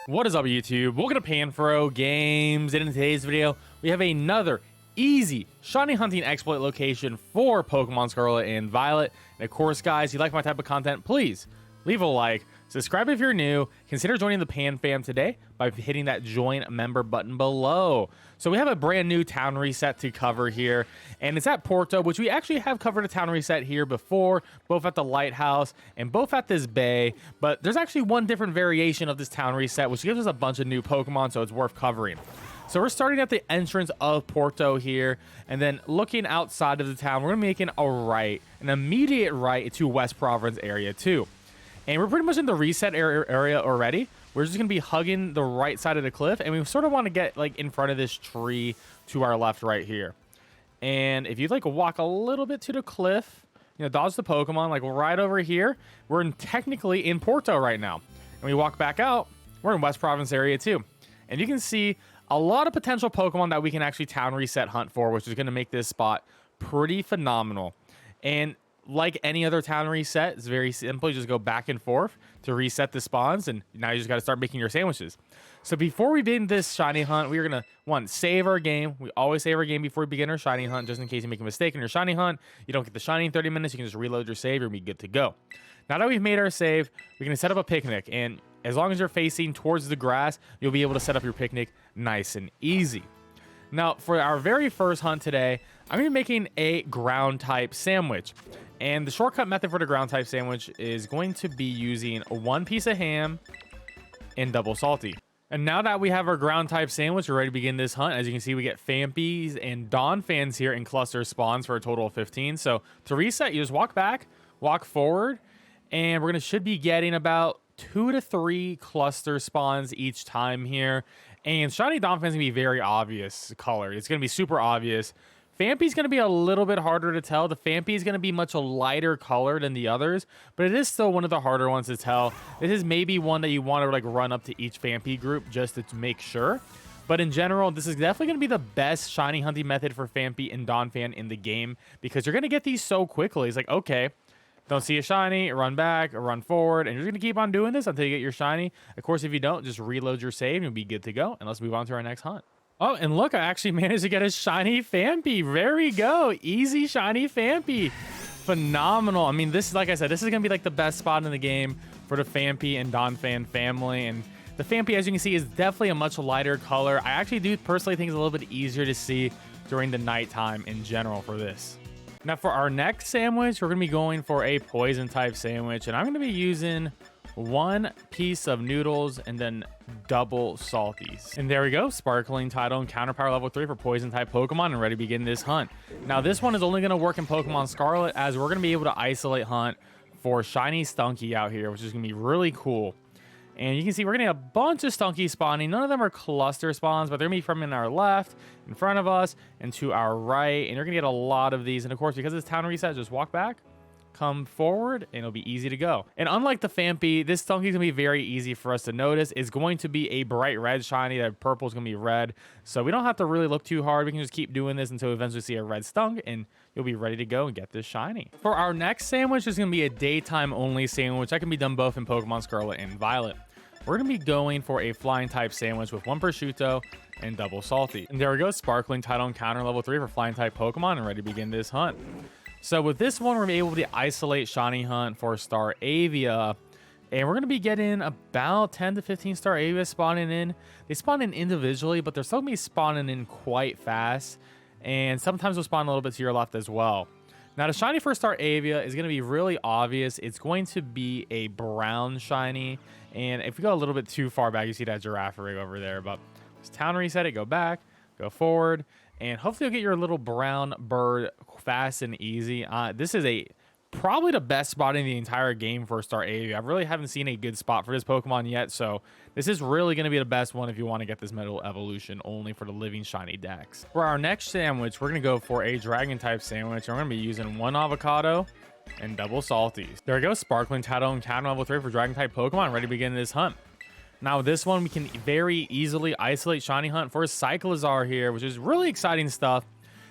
What is up, YouTube? Welcome to PanFro Games, and in today's video, we have another easy shiny hunting exploit location for Pokemon Scarlet and Violet. And of course, guys, if you like my type of content, please leave a like, subscribe if you're new, consider joining the Pan Fam today by hitting that join member button below. So we have a brand new town reset to cover here, and it's at Porto, which we actually have covered a town reset here before, both at the lighthouse and both at this bay, but there's actually one different variation of this town reset, which gives us a bunch of new Pokemon, so it's worth covering. So we're starting at the entrance of Porto here, and then looking outside of the town, we're making a right, an immediate right to West Province area too. And we're pretty much in the reset area already. We're just going to be hugging the right side of the cliff, and we sort of want to get like in front of this tree to our left right here. And if you'd like to walk a little bit to the cliff, you know, dodge the Pokemon, like right over here, we're technically in Porto right now. And we walk back out, we're in West Province area too. And you can see a lot of potential Pokemon that we can actually town reset hunt for, which is going to make this spot pretty phenomenal. And like any other town reset, it's very simple. You just go back and forth to reset the spawns, and now you just got to start making your sandwiches. So before we begin this shiny hunt, we are going to, save our game. We always save our game before we begin our shiny hunt, just in case you make a mistake in your shiny hunt. You don't get the shiny in 30 minutes. You can just reload your save and be good to go. Now that we've made our save, we're going to set up a picnic, and as long as you're facing towards the grass, you'll be able to set up your picnic nice and easy. Now, for our very first hunt today, I'm going to be making a ground type sandwich. And the shortcut method for the ground type sandwich is going to be using one piece of ham and double salty. And now that we have our ground type sandwich, we're ready to begin this hunt. As you can see, we get Phanpys and Donphans here in cluster spawns for a total of 15. So to reset, you just walk back, walk forward, and we're going to should be getting about 2 to 3 cluster spawns each time here. And shiny Donphan's going to be very obvious color. It's going to be super obvious. Phanpy's going to be a little bit harder to tell. The Phanpy is going to be much a lighter color than the others, but it is still one of the harder ones to tell. This is maybe one that you want to like run up to each Phanpy group just to make sure. But in general, this is definitely going to be the best shiny hunting method for Phanpy and Donphan in the game, because you're going to get these so quickly. It's like, okay, don't see a shiny, run back, or run forward, and you're just going to keep on doing this until you get your shiny. Of course, if you don't, just reload your save and you'll be good to go. And let's move on to our next hunt. Oh, and look, I actually managed to get a shiny Phanpy. There we go. Easy shiny Phanpy. Phenomenal. I mean, this is, like I said, this is going to be like the best spot in the game for the Phanpy and Donphan family. And the Phanpy, as you can see, is definitely a much lighter color. I actually do personally think it's a little bit easier to see during the nighttime in general for this. Now, for our next sandwich, we're going to be going for a poison type sandwich. And I'm going to be using one piece of noodles and then double salties. And there we go, sparkling title and counter power level 3 for poison type Pokemon, and ready to begin this hunt. Now this one is only going to work in Pokemon Scarlet, as we're going to be able to isolate hunt for shiny Stunky out here, which is going to be really cool. And you can see we're getting a bunch of Stunky spawning. None of them are cluster spawns, but they're going to be from in our left, in front of us, and to our right. And you're going to get a lot of these. And of course, because it's town reset, just walk back, come forward, and it'll be easy to go. And unlike the Phanpy, this Stunky is gonna be very easy for us to notice. It's going to be a bright red shiny. That purple is gonna be red, so we don't have to really look too hard. We can just keep doing this until we eventually see a red Stunk, and you'll be ready to go and get this shiny. For our next sandwich is gonna be a daytime only sandwich that can be done both in Pokemon Scarlet and Violet. We're gonna be going for a flying type sandwich with one prosciutto and double salty. And there we go, sparkling title and counter level 3 for flying type Pokemon, and ready to begin this hunt. So with this one, we're going to be able to isolate shiny hunt for Staravia, and we're going to be getting about 10 to 15 Staravia spawning in. They spawn in individually, but they're still going to be spawning in quite fast, and sometimes they'll spawn a little bit to your left as well. Now the shiny for Staravia is going to be really obvious. It's going to be a brown shiny, and if we go a little bit too far back, you see that Girafarig over there, but just town reset it, go back, go forward, and hopefully you'll get your little brown bird fast and easy. This is probably the best spot in the entire game for Staravia. I really haven't seen a good spot for this Pokemon yet, so this is really going to be the best one if you want to get this Metal Evolution only for the living shiny decks. For our next sandwich, we're going to go for a dragon type sandwich. And we're going to be using one avocado and double salties. There we go, sparkling title and counter level 3 for dragon type Pokemon, ready to begin this hunt. Now this one, we can very easily isolate shiny hunt for Cyclizar here, which is really exciting stuff.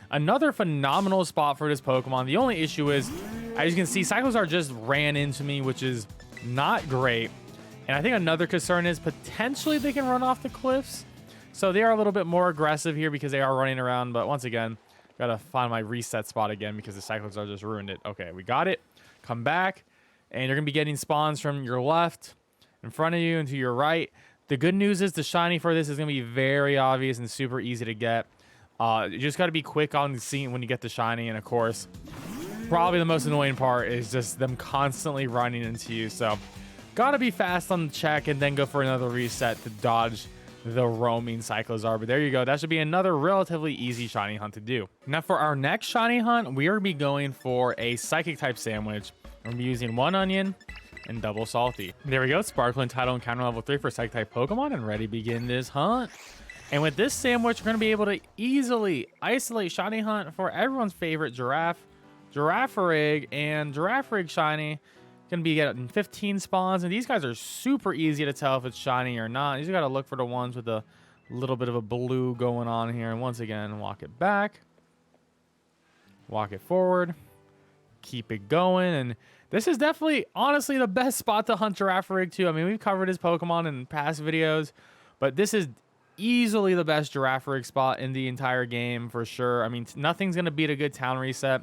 Another phenomenal spot for this Pokemon. The only issue is, as you can see, Cyclizar just ran into me, which is not great. And I think another concern is potentially they can run off the cliffs. So they are a little bit more aggressive here because they are running around. But once again, gotta find my reset spot again because the Cyclizar just ruined it. Okay, we got it. Come back. And you're going to be getting spawns from your left, in front of you, and to your right. The good news is the shiny for this is going to be very obvious and super easy to get. You just got to be quick on the scene when you get the shiny. And of course, probably the most annoying part is just them constantly running into you. So got to be fast on the check and then go for another reset to dodge the roaming Cyclizar. But there you go. That should be another relatively easy shiny hunt to do. Now for our next shiny hunt, we are going to be going for a psychic type sandwich. I'm using 1 onion and double salty. There we go. Sparkling title and counter level 3 for psychic type Pokemon, and ready to begin this hunt. And with this sandwich, we're going to be able to easily isolate shiny hunt for everyone's favorite Girafarig, and Girafarig shiny going to be getting 15 spawns. And these guys are super easy to tell if it's shiny or not. You just got to look for the ones with a little bit of a blue going on here. And once again, walk it back, walk it forward, keep it going. And this is definitely, honestly, the best spot to hunt Girafarig too. I mean, we've covered his Pokemon in past videos, but this is easily the best Girafarig spot in the entire game for sure. I mean, nothing's going to beat a good town reset.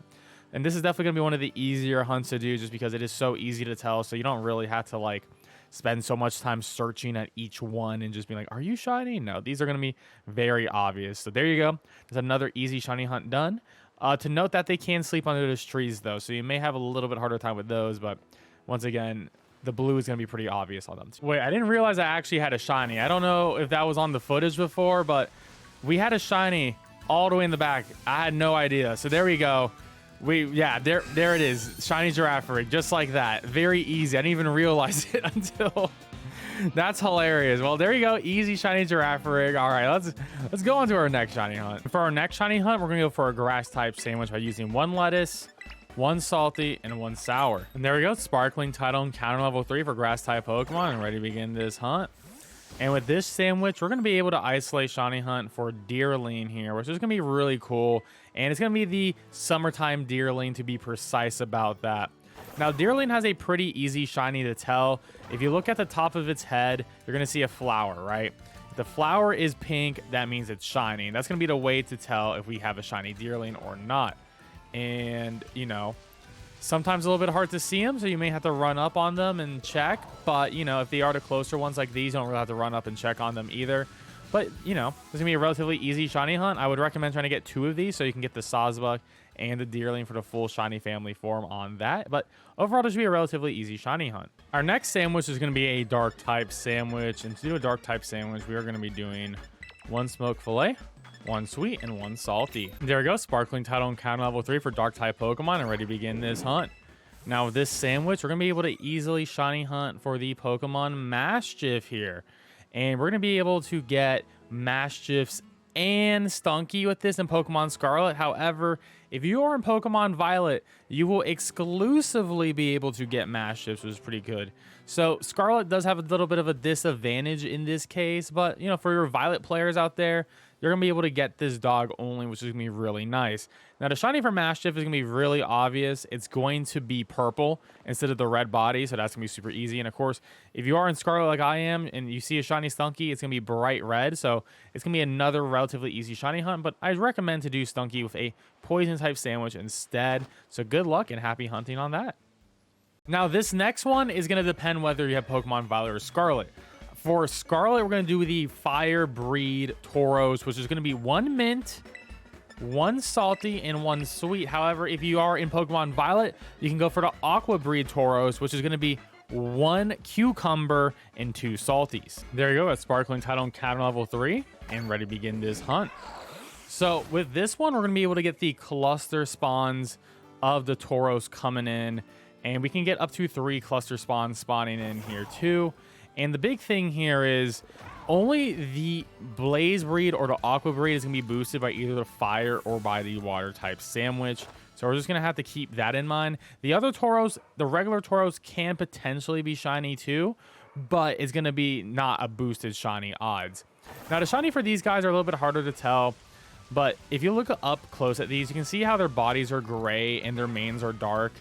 And this is definitely going to be one of the easier hunts to do just because it is so easy to tell. So you don't really have to like spend so much time searching at each one and just be like, are you shiny? No, these are going to be very obvious. So there you go. There's another easy shiny hunt done. To note that they can sleep under those trees, though, so you may have a little bit harder time with those, but once again, the blue is going to be pretty obvious on them. Wait, I didn't realize I actually had a shiny. I don't know if that was on the footage before, but we had a shiny all the way in the back. I had no idea. So there we go. Yeah, there it is. Shiny Girafarig, just like that. Very easy. I didn't even realize it until... That's hilarious. Well, there you go. Easy shiny Girafarig. All right, let's go on to our next shiny hunt. For our next shiny hunt, we're going to go for a grass type sandwich by using 1 lettuce, 1 salty, and 1 sour. And there we go. Sparkling title and counter level 3 for grass type Pokemon, and ready to begin this hunt. And with this sandwich, we're going to be able to isolate shiny hunt for Deerling here, which is going to be really cool. And it's going to be the summertime Deerling, to be precise about that. Now, Deerling has a pretty easy shiny to tell. If you look at the top of its head, you're going to see a flower, right? If the flower is pink, that means it's shiny. And that's going to be the way to tell if we have a shiny Deerling or not. And, you know, sometimes a little bit hard to see them, so you may have to run up on them and check. But, you know, if they are the closer ones like these, you don't really have to run up and check on them either. But, you know, this is going to be a relatively easy shiny hunt. I would recommend trying to get 2 of these so you can get the Sawsbuck and the Deerling for the full shiny family form on that. But overall, this should be a relatively easy shiny hunt. Our next sandwich is going to be a dark type sandwich. And to do a dark type sandwich, we are going to be doing 1 smoked fillet, 1 sweet, and 1 salty. There we go. Sparkling title and counter level 3 for dark type Pokemon, and ready to begin this hunt. Now with this sandwich, we're going to be able to easily shiny hunt for the Pokemon Maschiff here. And we're going to be able to get Maschiffs and Stunky with this in Pokemon Scarlet. However, if you are in Pokemon Violet, you will exclusively be able to get Maschiffs, which is pretty good. So Scarlet does have a little bit of a disadvantage in this case, but you know, for your Violet players out there, you're going to be able to get this dog only, which is going to be really nice. Now, the shiny for Maschiff is going to be really obvious. It's going to be purple instead of the red body, so that's going to be super easy. And, of course, if you are in Scarlet like I am and you see a shiny Stunky, it's going to be bright red, so it's going to be another relatively easy shiny hunt. But I'd recommend to do Stunky with a poison-type sandwich instead. So good luck and happy hunting on that. Now, this next one is going to depend whether you have Pokemon Violet or Scarlet. For Scarlet, we're going to do the Fire Breed Tauros, which is going to be 1 mint, 1 salty, and 1 sweet. However, if you are in Pokemon Violet, you can go for the Aqua Breed Tauros, which is going to be 1 cucumber and 2 salties. There you go. That's Sparkling title and counter level 3, and ready to begin this hunt. So with this one, we're going to be able to get the cluster spawns of the Tauros coming in, and we can get up to 3 cluster spawns spawning in here too. And the big thing here is only the Blaze Breed or the Aqua Breed is going to be boosted by either the Fire or by the Water type sandwich. So we're just going to have to keep that in mind. The other Tauros, the regular Tauros, can potentially be shiny too, but it's going to be not a boosted shiny odds. Now, the shiny for these guys are a little bit harder to tell, but if you look up close at these, you can see how their bodies are gray and their manes are dark.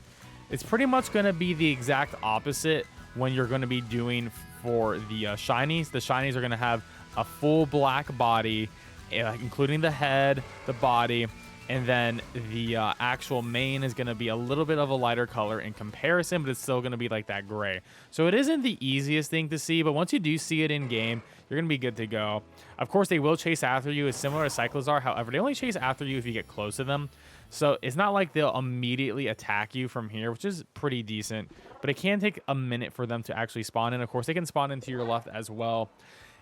It's pretty much going to be the exact opposite when you're going to be doing for the shinies. The shinies are going to have a full black body, including the head, the body, and then the actual mane is going to be a little bit of a lighter color in comparison, but it's still going to be like that gray. So it isn't the easiest thing to see, but once you do see it in game, you're going to be good to go. Of course, they will chase after you. It's similar to Cyclizar. However, they only chase after you if you get close to them. So it's not like they'll immediately attack you from here, which is pretty decent. But it can take a minute for them to actually spawn in. Of course, they can spawn into your left as well.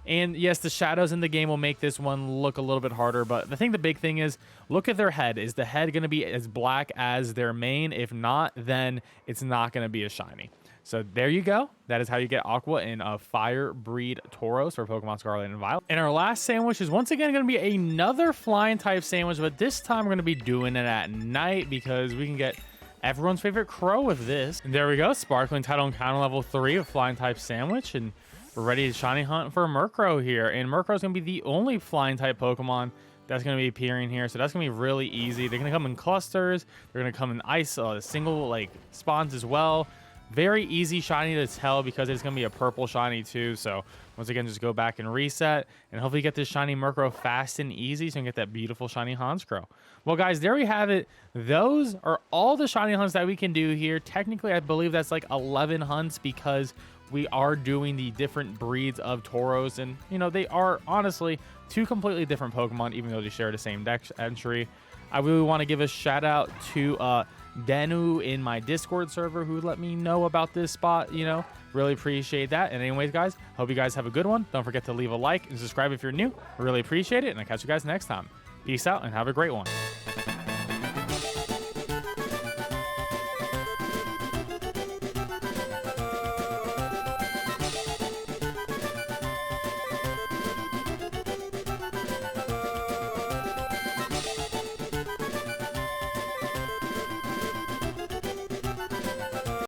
And yes, the shadows in the game will make this one look a little bit harder, but the big thing is, look at their head. Is the head going to be as black as their mane? If not, then it's not going to be a shiny. So there you go. That is how you get Aqua in a Fire Breed Tauros for Pokemon Scarlet and Violet. And our last sandwich is once again going to be another flying type sandwich, but this time we're going to be doing it at night because we can get everyone's favorite crow with this. And there we go. Sparkling Title Encounter level 3 of flying type sandwich. And we're ready to shiny hunt for Murkrow here. And Murkrow is going to be the only flying type Pokemon that's going to be appearing here. So that's going to be really easy. They're going to come in clusters. They're going to come in ice, single like spawns as well. Very easy shiny to tell because it's going to be a purple shiny too. So once again, just go back and reset and hopefully get this shiny Murkrow fast and easy so you can get that beautiful shiny Honchkrow. Well, guys, there we have it. Those are all the shiny hunts that we can do here. Technically, I believe that's like 11 hunts because we are doing the different breeds of Tauros. And, you know, they are honestly two completely different Pokemon, even though they share the same deck entry. I really want to give a shout out to Danu in my Discord server who let me know about this spot, you know, really appreciate that. And anyways, guys, hope you guys have a good one. Don't forget to leave a like and subscribe if you're new. I really appreciate it. And I'll catch you guys next time. Peace out and have a great one.